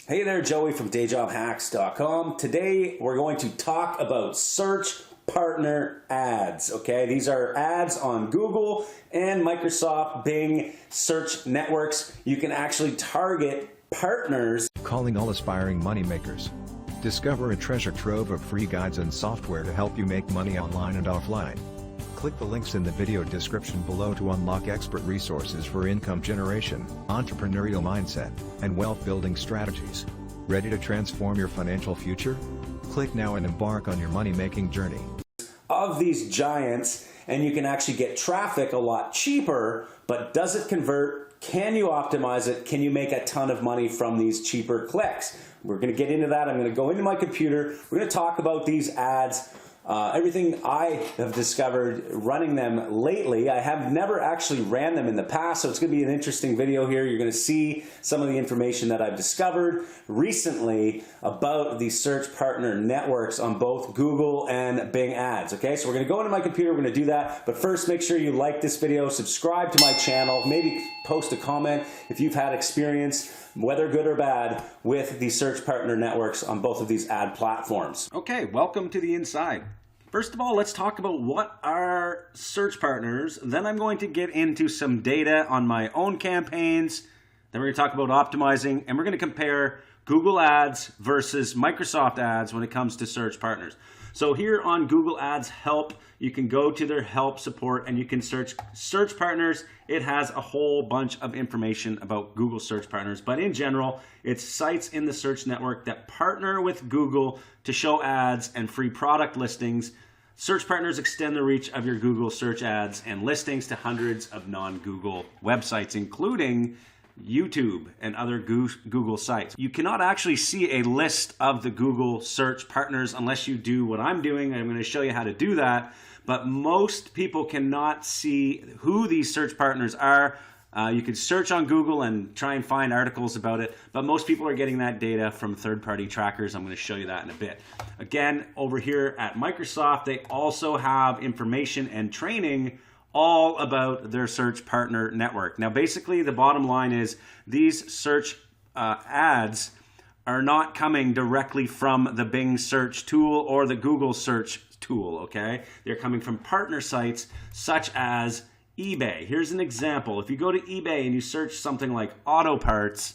Hey there, Joey from DayJobHacks.com. Today we're going to talk about search partner ads. Okay, these are ads on Google and Microsoft Bing search networks. You can actually target partners. Calling all aspiring moneymakers. Discover a treasure trove of free guides and software to help you make money online and offline. Click the links in the video description below to unlock expert resources for income generation, entrepreneurial mindset, and wealth building strategies. Ready to transform your financial future? Click now and embark on your money-making journey. Of these giants, and you can actually get traffic a lot cheaper, but does it convert? Can you optimize it? Can you make a ton of money from these cheaper clicks? We're going to get into that. I'm going to go into my computer. We're going to talk about these ads. Everything I have discovered running them lately. I have never actually ran them in the past, so it's going to be an interesting video here. You're going to see some of the information that I've discovered recently about the search partner networks on both Google and Bing ads. Okay, so we're going to go into my computer, we're going to do that, but first make sure you like this video, subscribe to my channel, maybe post a comment if you've had experience, whether good or bad, with the search partner networks on both of these ad platforms. Okay, welcome to the inside. First of all, let's talk about what are search partners. Then I'm going to get into some data on my own campaigns. Then we're going to talk about optimizing, and we're going to compare Google ads versus Microsoft ads when it comes to search partners. So here on Google Ads Help, you can go to their help support and you can search search partners. It has a whole bunch of information about Google search partners, but in general, it's sites in the search network that partner with Google to show ads and free product listings. Search partners extend the reach of your Google search ads and listings to hundreds of non-Google websites, including YouTube and other Google sites. You cannot actually see a list of the Google search partners unless you do what I'm doing. I'm going to show you how to do that, but most people cannot see who these search partners are. You could search on Google and try and find articles about it, but most people are getting that data from third-party trackers. I'm going to show you that in a bit. Again, over here at Microsoft, they also have information and training all about their search partner network. Now, basically, the bottom line is these search ads are not coming directly from the Bing search tool or the Google search tool, okay? They're coming from partner sites such as eBay. Here's an example. If you go to eBay and you search something like auto parts,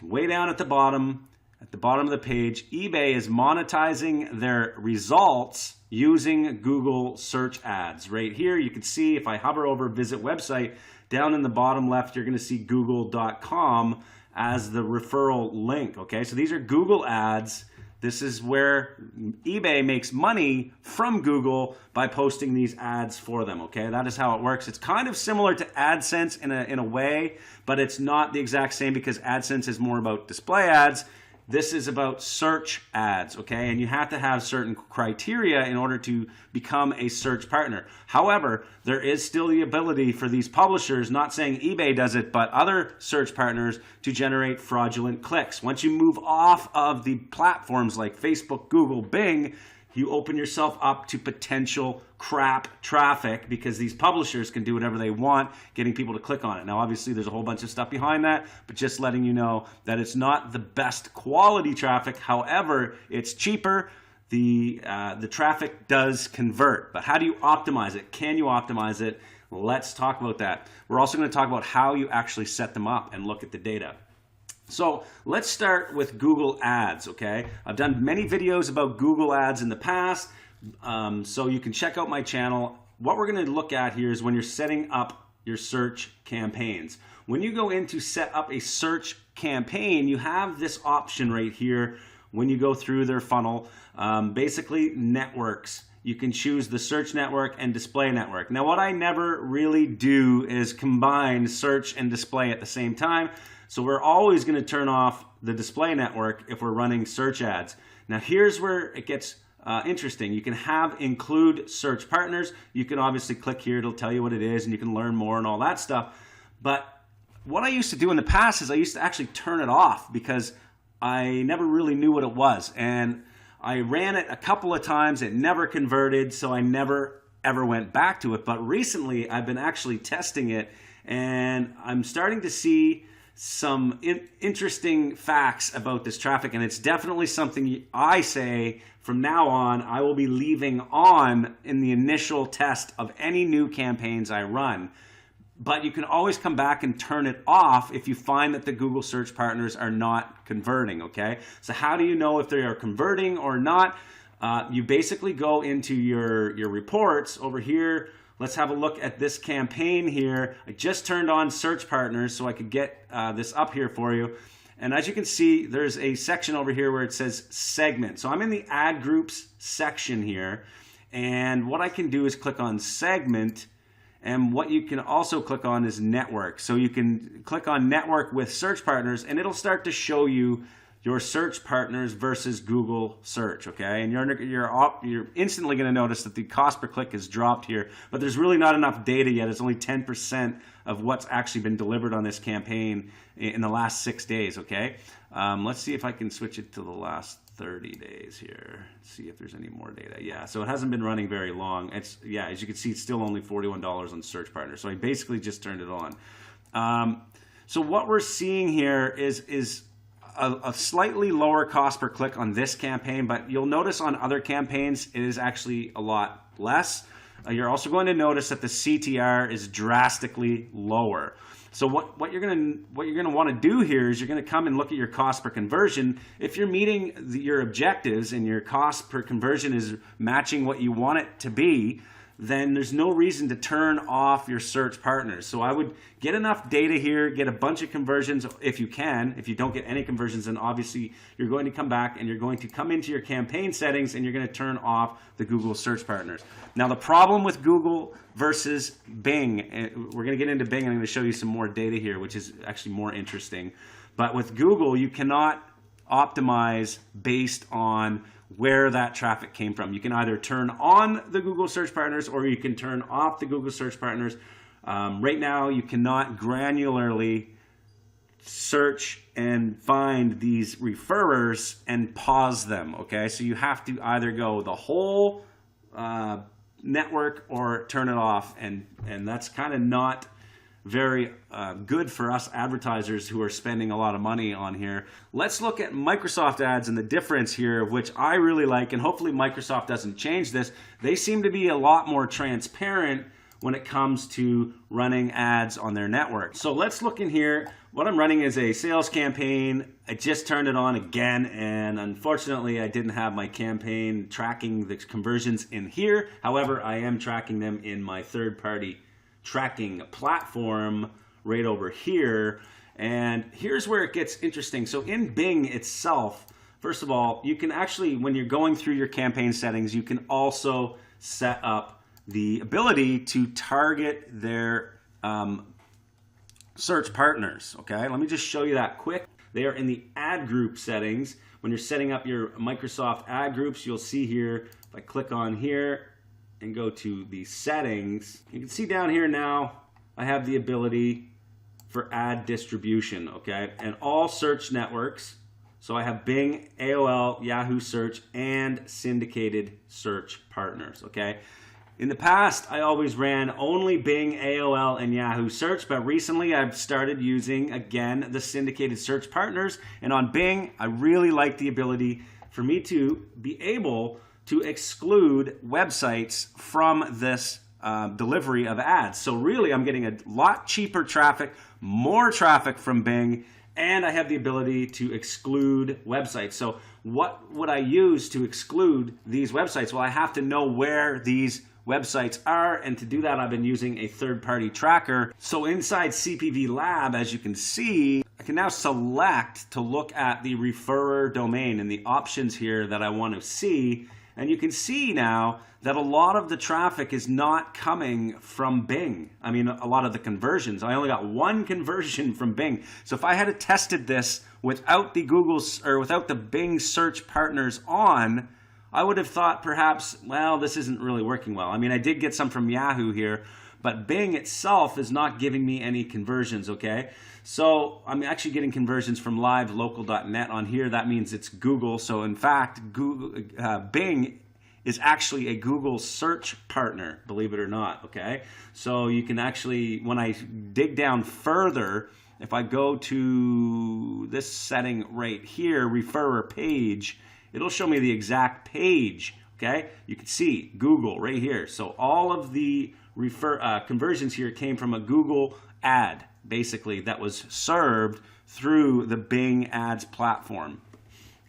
way down at the bottom of the page, eBay is monetizing their results using Google search ads. Right here, you can see if I hover over visit website, down in the bottom left, you're going to see google.com as the referral link. Okay, so these are Google ads. This is where eBay makes money from Google by posting these ads for them, okay? That is how it works. It's kind of similar to AdSense in a way, but it's not the exact same because AdSense is more about display ads. This is about search ads, okay? And you have to have certain criteria in order to become a search partner. However, there is still the ability for these publishers, not saying eBay does it, but other search partners to generate fraudulent clicks. Once you move off of the platforms like Facebook, Google, Bing, you open yourself up to potential crap traffic because these publishers can do whatever they want, getting people to click on it. Now, obviously, there's a whole bunch of stuff behind that, but just letting you know that it's not the best quality traffic. However, it's cheaper. The traffic does convert, but how do you optimize it? Can you optimize it? Let's talk about that. We're also going to talk about how you actually set them up and look at the data. So let's start with Google Ads, okay? I've done many videos about Google Ads in the past, so you can check out my channel. What we're going to look at here is when you're setting up your search campaigns. When you go in to set up a search campaign, you have this option right here when you go through their funnel, basically networks. You can choose the search network and display network. Now, what I never really do is combine search and display at the same time. So we're always going to turn off the display network if we're running search ads. Now here's where it gets interesting. You can have include search partners. You can obviously click here. It'll tell you what it is and you can learn more and all that stuff. But what I used to do in the past is I used to actually turn it off because I never really knew what it was. And I ran it a couple of times. It never converted, so I never ever went back to it. But recently I've been actually testing it and I'm starting to see some interesting facts about this traffic, and it's definitely something I say from now on I will be leaving on in the initial test of any new campaigns I run. But you can always come back and turn it off if you find that the Google search partners are not converting, okay? So how do you know if they are converting or not? You basically go into your reports over here. Let's have a look at this campaign here. I just turned on search partners so I could get this up here for you. And as you can see, there's a section over here where it says segment. So I'm in the ad groups section here. And what I can do is click on segment. And what you can also click on is network. So you can click on network with search partners and it'll start to show you your search partners versus Google search, okay? And you're instantly gonna notice that the cost per click has dropped here, but there's really not enough data yet. It's only 10% of what's actually been delivered on this campaign in the last 6 days, okay? Let's see if I can switch it to the last 30 days here. See if there's any more data. Yeah, so it hasn't been running very long. It's, yeah, as you can see, it's still only $41 on search partners. So I basically just turned it on. So what we're seeing here is a slightly lower cost per click on this campaign, but you'll notice on other campaigns it is actually a lot less. You're also going to notice that the CTR is drastically lower. So what you're gonna want to do here is you're gonna come and look at your cost per conversion. If you're meeting your objectives and your cost per conversion is matching what you want it to be, then there's no reason to turn off your search partners. So I would get enough data here, get a bunch of conversions if you can. If you don't get any conversions, then obviously you're going to come back and you're going to come into your campaign settings and you're going to turn off the Google search partners. Now the problem with Google versus Bing, we're going to get into Bing and I'm going to show you some more data here, which is actually more interesting. But with Google, you cannot optimize based on where that traffic came from. You can either turn on the Google search partners or you can turn off the Google search partners. Right now, you cannot granularly search and find these referrers and pause them, okay? So you have to either go the whole network or turn it off, and that's kind of not very good for us advertisers who are spending a lot of money on here. Let's look at Microsoft ads and the difference here, which I really like, and hopefully Microsoft doesn't change this. They seem to be a lot more transparent when it comes to running ads on their network. So let's look in here. What I'm running is a sales campaign. I just turned it on again, and unfortunately I didn't have my campaign tracking the conversions in here. However, I am tracking them in my third-party tracking platform right over here. And here's where it gets interesting. So in Bing itself, first of all, you can actually, when you're going through your campaign settings, you can also set up the ability to target their search partners, okay? Let me just show you that quick. They are in the ad group settings. When you're setting up your Microsoft ad groups, you'll see here, if I click on here, and go to the settings, you can see down here now I have the ability for ad distribution, okay? And all search networks. So I have Bing, AOL, Yahoo Search, and syndicated search partners, okay? In the past, I always ran only Bing, AOL, and Yahoo Search, but recently I've started using, again, the syndicated search partners. And on Bing, I really like the ability for me to be able to exclude websites from this delivery of ads. So really, I'm getting a lot cheaper traffic, more traffic from Bing, and I have the ability to exclude websites. So what would I use to exclude these websites? Well, I have to know where these websites are, and to do that, I've been using a third-party tracker. So inside CPV Lab, as you can see, I can now select to look at the referrer domain and the options here that I want to see. And you can see now that a lot of the traffic is not coming from Bing. I mean, a lot of the conversions. I only got one conversion from Bing. So if I had tested this without the without the Bing search partners on, I would have thought perhaps, well, this isn't really working well. I mean, I did get some from Yahoo here, but Bing itself is not giving me any conversions, okay? So I'm actually getting conversions from livelocal.net on here. That means it's Google. So in fact, Bing is actually a Google search partner, believe it or not, okay? So you can actually, when I dig down further if I go to this setting right here, referrer page, it'll show me the exact page. Okay, you can see Google right here. So all of the conversions here came from a Google ad, basically, that was served through the Bing ads platform.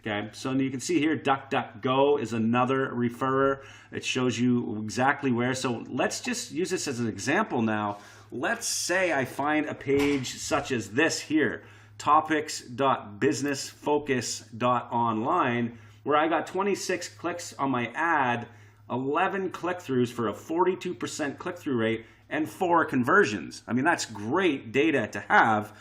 Okay, so you can see here DuckDuckGo is another referrer. It shows you exactly where. So let's just use this as an example now. Let's say I find a page such as this here, topics.businessfocus.online, where I got 26 clicks on my ad, 11 click-throughs for a 42% click-through rate, and 4 conversions. I mean, that's great data to have.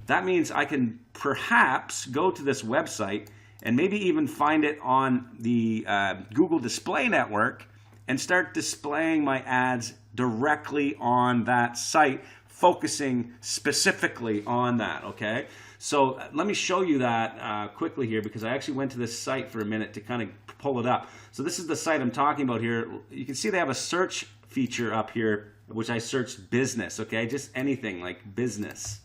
That means I can perhaps go to this website and maybe even find it on the Google Display Network and start displaying my ads directly on that site, focusing specifically on that, okay? So let me show you that quickly here, because I actually went to this site for a minute to kind of pull it up. So this is the site I'm talking about here. You can see they have a search feature up here, which I searched business, okay? Just anything like business.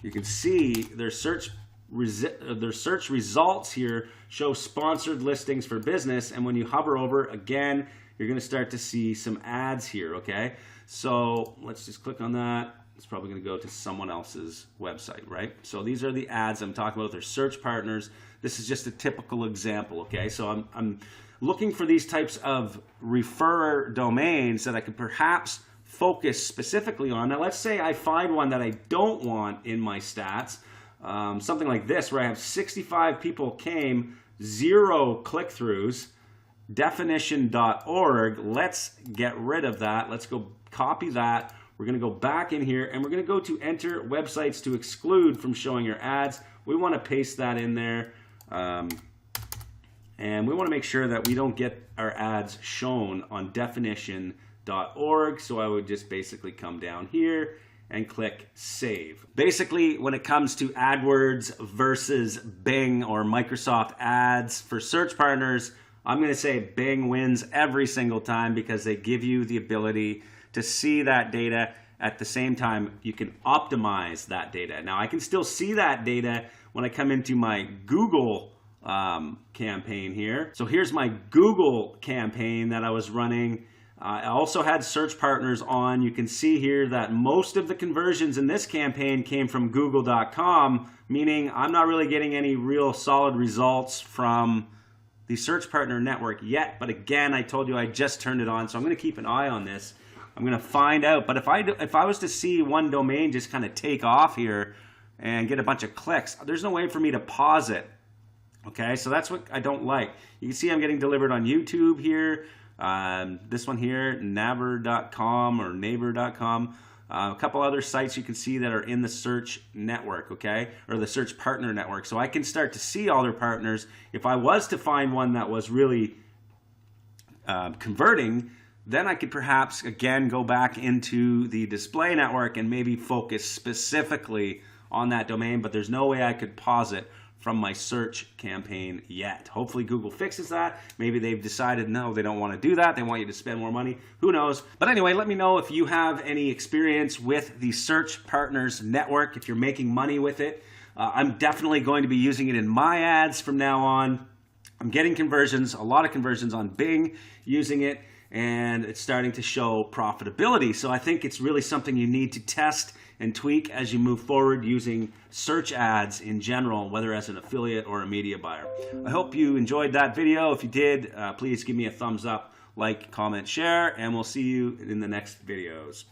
You can see their search results here show sponsored listings for business, and when you hover over, again, you're going to start to see some ads here, okay? So let's just click on that. It's probably going to go to someone else's website, right? So these are the ads I'm talking about. They're search partners. This is just a typical example, okay? So I'm looking for these types of referrer domains that I could perhaps focus specifically on. Now, let's say I find one that I don't want in my stats, something like this, where I have 65 people came, 0 click-throughs, definition.org. Let's get rid of that. Let's go copy that. We're going to go back in here, and we're going to go to enter websites to exclude from showing your ads. We want to paste that in there, and we want to make sure that we don't get our ads shown on definition.org. So I would just basically come down here and click save. Basically, when it comes to AdWords versus Bing or Microsoft ads for search partners, I'm going to say Bing wins every single time, because they give you the ability to see that data. At the same time, you can optimize that data. Now, I can still see that data when I come into my Google campaign here. So here's my Google campaign that I was running. I also had search partners on. You can see here that most of the conversions in this campaign came from google.com, meaning I'm not really getting any real solid results from the search partner network yet. But again, I told you I just turned it on, so I'm going to keep an eye on this. I'm going to find out. But if I was to see one domain just kind of take off here and get a bunch of clicks, there's no way for me to pause it. Okay, so that's what I don't like. You can see I'm getting delivered on YouTube here. This one here, naver.com or neighbor.com. A couple other sites you can see that are in the search network, okay, or the search partner network. So I can start to see all their partners. If I was to find one that was really converting, then I could perhaps, again, go back into the display network and maybe focus specifically on that domain, but there's no way I could pause it from my search campaign yet. Hopefully Google fixes that. Maybe they've decided, no, they don't want to do that. They want you to spend more money. Who knows? But anyway, let me know if you have any experience with the Search Partners Network, if you're making money with it. I'm definitely going to be using it in my ads from now on. I'm getting conversions, a lot of conversions on Bing using it, and it's starting to show profitability. So I think it's really something you need to test and tweak as you move forward using search ads in general, whether as an affiliate or a media buyer. I hope you enjoyed that video. If you did, please give me a thumbs up, like, comment, share, and we'll see you in the next videos.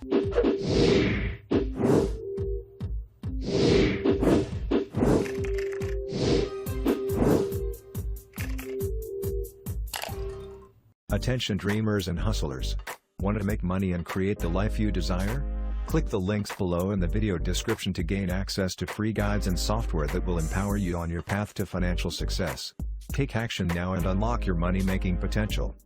Attention dreamers and hustlers. Want to make money and create the life you desire? Click the links below in the video description to gain access to free guides and software that will empower you on your path to financial success. Take action now and unlock your money-making potential.